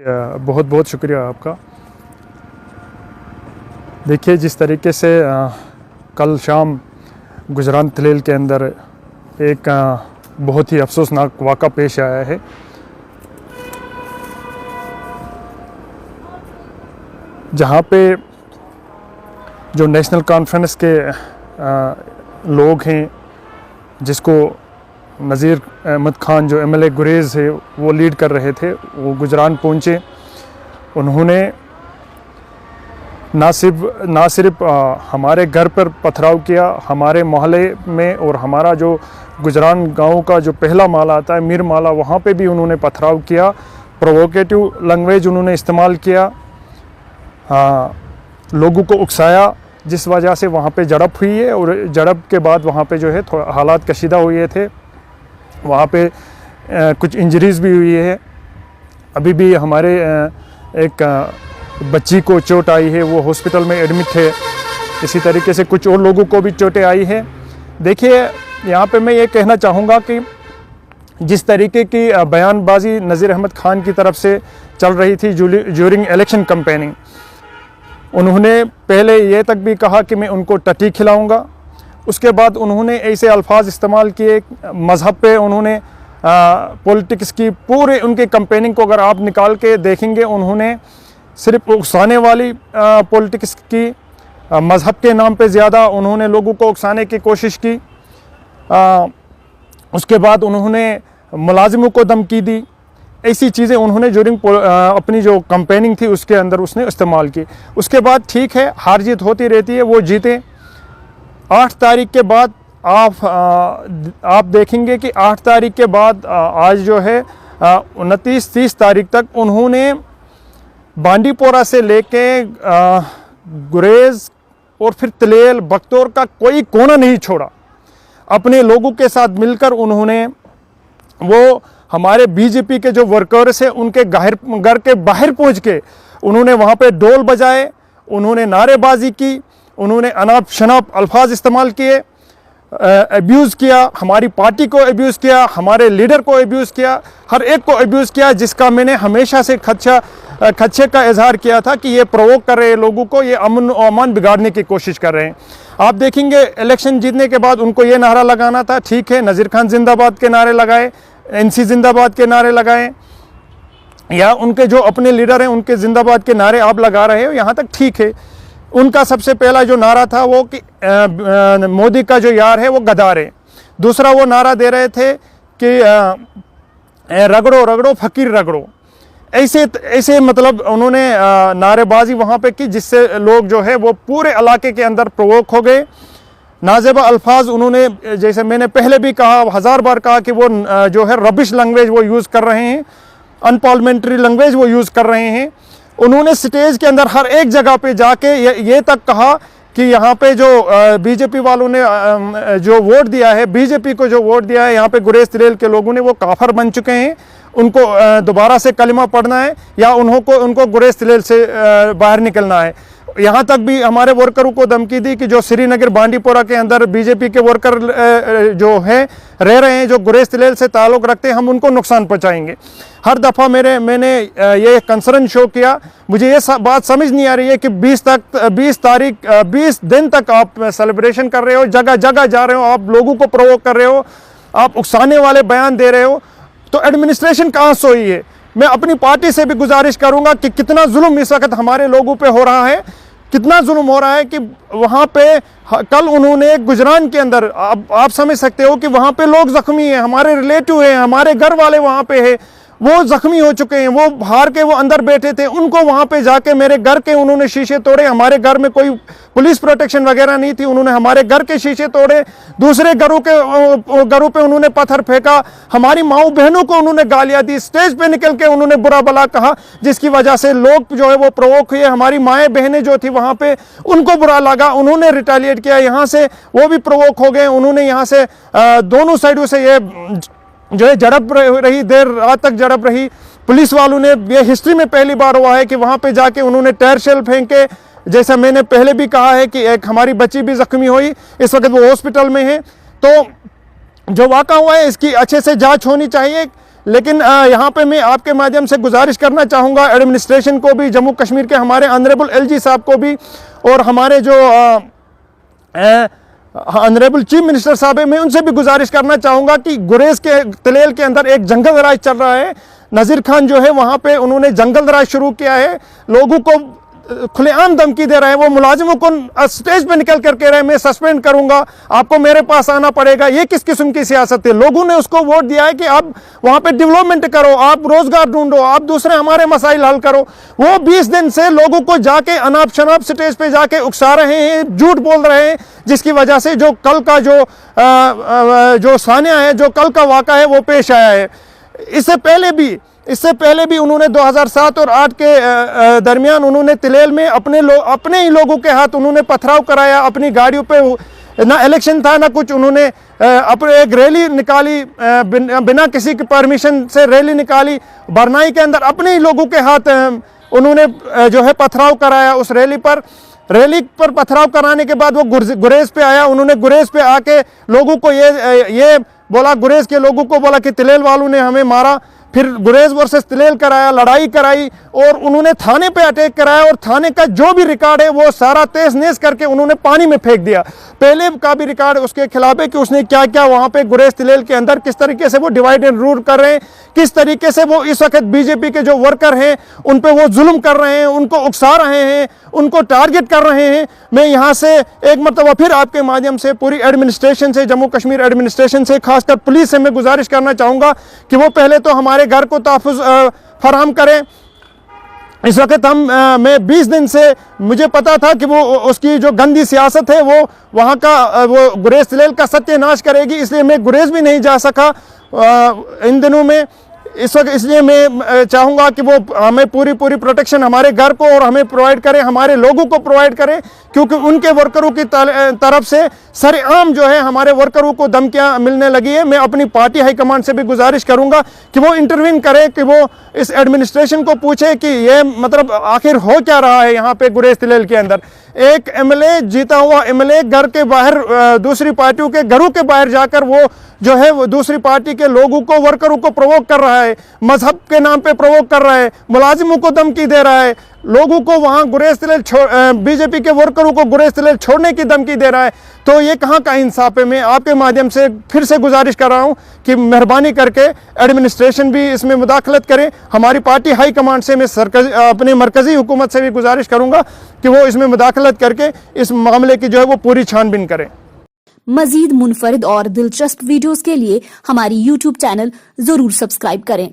बहुत बहुत शुक्रिया आपका। देखिए, जिस तरीके से कल शाम गुजरान तहसील के अंदर एक बहुत ही अफसोसनाक वाक़ा पेश आया है। जहाँ पे जो नेशनल कॉन्फ्रेंस के लोग हैं, जिसको नज़ीर अहमद खान जो एमएलए गुरेज़ है वो लीड कर रहे थे, वो गुजरान पहुँचे। उन्होंने ना सिर्फ हमारे घर पर पथराव किया, हमारे मोहल्ले में और हमारा जो गुजरान गांव का जो पहला माला आता है मीर माला, वहाँ पे भी उन्होंने पथराव किया। प्रोवोकेटिव लैंग्वेज उन्होंने इस्तेमाल किया, लोगों को उकसाया, जिस वजह से वहाँ पे झड़प हुई है। और झड़प के बाद वहाँ पे जो है थोड़ा हालात कशीदा हुए थे, वहाँ पे कुछ इंजरीज़ भी हुई है। अभी भी हमारे एक बच्ची को चोट आई है, वो हॉस्पिटल में एडमिट है। इसी तरीके से कुछ और लोगों को भी चोटें आई है। देखिए, यहाँ पे मैं ये कहना चाहूँगा कि जिस तरीके की बयानबाजी नज़ीर अहमद खान की तरफ से चल रही थी ज्यूरिंग इलेक्शन कैंपेनिंग, उन्होंने पहले ये तक भी कहा कि मैं उनको टटी खिलाऊँगा। उसके बाद उन्होंने ऐसे अल्फाज इस्तेमाल किए, मज़हब पे उन्होंने पॉलिटिक्स की पूरे उनके कैंपेनिंग को अगर आप निकाल के देखेंगे, उन्होंने सिर्फ उकसाने वाली पॉलिटिक्स की, मज़हब के नाम पे ज़्यादा उन्होंने लोगों को उकसाने की कोशिश की। उसके बाद उन्होंने मुलाजिमों को धमकी दी। ऐसी चीज़ें उन्होंने ज्यूरिंग अपनी जो कैंपेनिंग थी उसके अंदर उसने इस्तेमाल की। उसके बाद ठीक है, हार जीत होती रहती है, वो जीते। 8 तारीख के बाद आप देखेंगे कि 8 तारीख के बाद आज जो है 29-30 तारीख तक उन्होंने बांडीपोरा से लेके गुरेज और फिर तलेल बख्तौर का कोई कोना नहीं छोड़ा। अपने लोगों के साथ मिलकर उन्होंने वो हमारे बीजेपी के जो वर्कर्स हैं उनके घर के बाहर पहुंच के उन्होंने वहाँ पे ढोल बजाए, उन्होंने नारेबाजी की, उन्होंने अनाप शनाप अल्फाज इस्तेमाल किए, अब्यूज़ किया, हमारी पार्टी को अब्यूज़ किया, हमारे लीडर को अब्यूज़ किया, हर एक को अब्यूज़ किया, जिसका मैंने हमेशा से खदशे का इजहार किया था कि ये प्रोवोक कर रहे हैं लोगों को, ये अमन और अमान बिगाड़ने की कोशिश कर रहे हैं। आप देखेंगे इलेक्शन जीतने के बाद उनको ये नारा लगाना था, ठीक है, नज़ीर खान जिंदाबाद के नारे लगाए, एनसी जिंदाबाद के नारे लगाए, या उनके जो अपने लीडर हैं उनके जिंदाबाद के नारे आप लगा रहे हो, यहाँ तक ठीक है। उनका सबसे पहला जो नारा था वो कि मोदी का जो यार है वो गद्दार है। दूसरा वो नारा दे रहे थे कि रगड़ो रगड़ो फकीर रगड़ो। ऐसे मतलब उन्होंने नारेबाजी वहाँ पे की, जिससे लोग जो है वो पूरे इलाके के अंदर प्रोवोक हो गए। नाजेबा अल्फाज उन्होंने, जैसे मैंने पहले भी कहा, 1000 बार कहा कि वो जो है रबिश लैंग्वेज वो यूज़ कर रहे हैं, अनपार्लियामेंट्री लैंग्वेज वो यूज़ कर रहे हैं। उन्होंने स्टेज के अंदर हर एक जगह पे जाके ये तक कहा कि यहाँ पे जो बीजेपी वालों ने जो वोट दिया है, बीजेपी को जो वोट दिया है, यहाँ पे गुरेज तहसील के लोगों ने वो काफर बन चुके हैं, उनको दोबारा से कलिमा पढ़ना है या उनको गुरेज तहसील से बाहर निकलना है। यहाँ तक भी हमारे वर्करों को धमकी दी कि जो श्रीनगर बांडीपोरा के अंदर बीजेपी के वर्कर जो हैं रह रहे हैं, जो गुरेज तहसील से ताल्लुक़ रखते हैं, हम उनको नुकसान पहुँचाएंगे। हर दफ़ा मैंने ये कंसर्न शो किया। मुझे ये बात समझ नहीं आ रही है कि 20 दिन तक आप सेलिब्रेशन कर रहे हो, जगह जगह जा रहे हो, आप लोगों को प्रोवोक कर रहे हो, आप उकसाने वाले बयान दे रहे हो, तो एडमिनिस्ट्रेशन कहाँ सोई है। मैं अपनी पार्टी से भी गुजारिश करूँगा कि कितना जुल्म इस वक्त हमारे लोगों पे हो रहा है, कितना जुल्म हो रहा है कि वहाँ पे कल उन्होंने गुजरान के अंदर, आप समझ सकते हो कि वहाँ पे लोग ज़ख्मी हैं, हमारे रिलेटिव हैं, हमारे घर वाले वहाँ पे हैं, वो ज़ख्मी हो चुके हैं, वो बाहर के वो अंदर बैठे थे, उनको वहाँ पे जाके मेरे घर के उन्होंने शीशे तोड़े। हमारे घर में कोई पुलिस प्रोटेक्शन वगैरह नहीं थी, उन्होंने हमारे घर के शीशे तोड़े, दूसरे घरों पे उन्होंने पत्थर फेंका, हमारी माओ बहनों को उन्होंने गालियाँ दी, स्टेज पे निकल के उन्होंने बुरा भला कहा, जिसकी वजह से लोग जो है वो प्रोवोक हुए। हमारी माएँ बहनें जो थी वहाँ पे, उनको बुरा लगा, उन्होंने रिटेलिएट किया, यहाँ से वो भी प्रोवोक हो गए। उन्होंने यहाँ से दोनों साइडों से ये जो है झड़प रही, देर रात तक झड़प रही। पुलिस वालों ने, ये हिस्ट्री में पहली बार हुआ है कि वहाँ पे जाके उन्होंने टायर शेल फेंके। जैसा मैंने पहले भी कहा है कि एक हमारी बच्ची भी जख्मी हुई, इस वक्त वो हॉस्पिटल में है। तो जो वाक़ा हुआ है इसकी अच्छे से जांच होनी चाहिए। लेकिन यहाँ पे मैं आपके माध्यम से गुजारिश करना चाहूँगा एडमिनिस्ट्रेशन को भी, जम्मू कश्मीर के हमारे ऑनरेबल एलजी साहब को भी, और हमारे जो ऑनरेबल चीफ मिनिस्टर साहब है, मैं उनसे भी गुजारिश करना चाहूँगा कि गुरेज के तलेल के अंदर एक जंगल राज चल रहा है। नज़ीर खान जो है वहाँ पे उन्होंने जंगल राज शुरू किया है, लोगों को खुलेआम धमकी दे रहे हैं, वो मुलाजिमों को स्टेज पे निकल कर कह रहे हैं मैं सस्पेंड करूंगा, आपको मेरे पास आना पड़ेगा। ये किस किस्म की सियासत है? लोगों ने उसको वोट दिया है कि आप वहां पे डेवलपमेंट करो, आप रोजगार ढूंढो, आप दूसरे हमारे मसाइल हल करो। वो 20 दिन से लोगों को जाके अनाप शनाप स्टेज पे जाके उकसा रहे हैं, झूठ बोल रहे हैं, जिसकी वजह से जो कल का जो सानिया है, जो कल का वाक़ा है वो पेश आया है। इससे पहले भी उन्होंने 2007 और 8 के दरमियान उन्होंने तिलेल में अपने ही लोगों के हाथ उन्होंने पथराव कराया, अपनी गाड़ियों पे ना इलेक्शन था ना कुछ, उन्होंने अपने एक रैली निकाली, बिना किसी की परमिशन से रैली निकाली, बरनाई के अंदर अपने ही लोगों के हाथ उन्होंने जो है पथराव कराया। उस रैली पर पथराव कराने के बाद वो गुरेज पे आया, उन्होंने गुरेज पे आके लोगों को ये बोला, गुरेज के लोगों को बोला कि तिलेल वालों ने हमें मारा, फिर गुरेज वर्सेस तिलेल कराया, लड़ाई कराई, और उन्होंने थाने पे अटैक कराया, और थाने का जो भी रिकॉर्ड है वो सारा तेज नेस करके उन्होंने पानी में फेंक दिया। पहले का भी रिकॉर्ड उसके खिलाफ है कि उसने क्या क्या वहां पे गुरेज तिलेल के अंदर किस तरीके से वो डिवाइड एंड रूल कर रहे हैं, किस तरीके से वो इस वक्त बीजेपी के जो वर्कर हैं उन पे वो जुल्म कर रहे हैं, उनको उकसा रहे हैं, उनको टारगेट कर रहे हैं। मैं यहाँ से एक मरतबा फिर आपके माध्यम से पूरी एडमिनिस्ट्रेशन से, जम्मू कश्मीर एडमिनिस्ट्रेशन से, खासकर पुलिस से मैं गुजारिश करना चाहूँगा कि वो पहले तो हमारे घर को तहफ़्फ़ुज़ फराहम करें। इस वक्त मैं 20 दिन से मुझे पता था कि वो उसकी जो गंदी सियासत है वो वहाँ का वो गुरेज तिलेल का सत्यानाश करेगी, इसलिए मैं गुरेज भी नहीं जा सका इन दिनों में इस वक्त। इसलिए मैं चाहूँगा कि वो हमें पूरी प्रोटेक्शन हमारे घर को और हमें प्रोवाइड करें, हमारे लोगों को प्रोवाइड करें, क्योंकि उनके वर्करों की तरफ से सरेआम जो है हमारे वर्करों को धमकियाँ मिलने लगी है। मैं अपनी पार्टी हाईकमांड से भी गुजारिश करूँगा कि वो इंटरवीन करें, कि वो इस एडमिनिस्ट्रेशन को पूछे कि ये मतलब आखिर हो क्या रहा है यहाँ पे गुरेज तिलेल के अंदर। एक एमएलए, जीता हुआ एमएलए घर के बाहर दूसरी पार्टियों के घरों के बाहर जाकर वो जो है वो दूसरी पार्टी के लोगों को, वर्करों को प्रोवोक कर रहा है, मजहब के नाम पे प्रोवोक कर रहा है, मुलाजिमों को धमकी दे रहा है, लोगों को वहाँ गुरेज तिलेल बीजेपी के वर्करों को गुरेज तिलेल छोड़ने की धमकी दे रहा है। तो ये कहाँ का इंसाफ है? मैं आपके माध्यम से फिर से गुजारिश कर रहा हूँ कि मेहरबानी करके एडमिनिस्ट्रेशन भी इसमें मुदाखलत करें। हमारी पार्टी हाई कमांड से मैं अपने मरकज़ी हुकूमत से भी गुजारिश करूँगा कि वो इसमें मुदाखलत करके इस मामले की जो है वो पूरी छानबीन करें। मजीद मुनफरिद और दिलचस्प वीडियोस के लिए हमारी YouTube चैनल जरूर सब्सक्राइब करें।